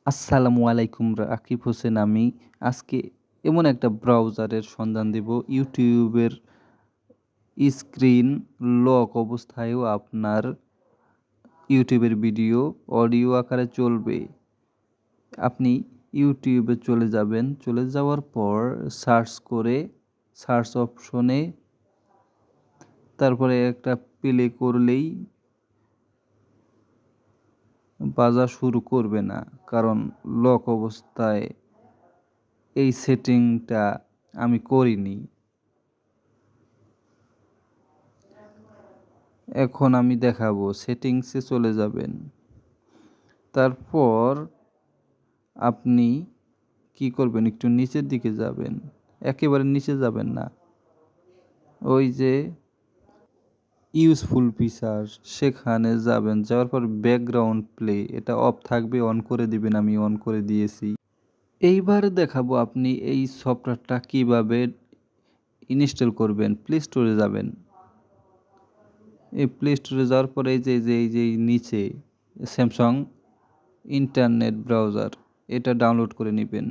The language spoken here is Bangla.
আসসালামু আলাইকুম, রাকিব হোসেন আমি। আজকে এমন একটা ব্রাউজারের সন্ধান দেব ইউটিউবের স্ক্রিন লক অবস্থায়ও আপনার ইউটিউবের ভিডিও অডিও আকারে চলবে। আপনি ইউটিউবে চলে যাবেন, চলে যাওয়ার পর সার্চ অপশনে তারপরে একটা প্লে করলেই বাজা শুরু করবে না, কারণ লক অবস্থায় এই সেটিংটা আমি করিনি। এখন আমি দেখাবো। সেটিংসে চলে যাবেন, তারপর আপনি কি করবেন, একটু নিচের দিকে যাবেন, একেবারে নিচে যাবেন না, ওই যে ইউজফুল ফিচার সেখানে যাবেন। যাওয়ার পর ব্যাকগ্রাউন্ড প্লে এটা অফ থাকবে, অন করে দিবেন। আমি অন করে দিয়েছি। এইবার দেখাবো আপনি এই সফটওয়্যারটা কিভাবে ইনস্টল করবেন। প্লে স্টোরে যাবেন। এই প্লে স্টোরে যাওয়ার পরে এই যে নিচে স্যামসাং ইন্টারনেট ব্রাউজার, এটা ডাউনলোড করে নেবেন।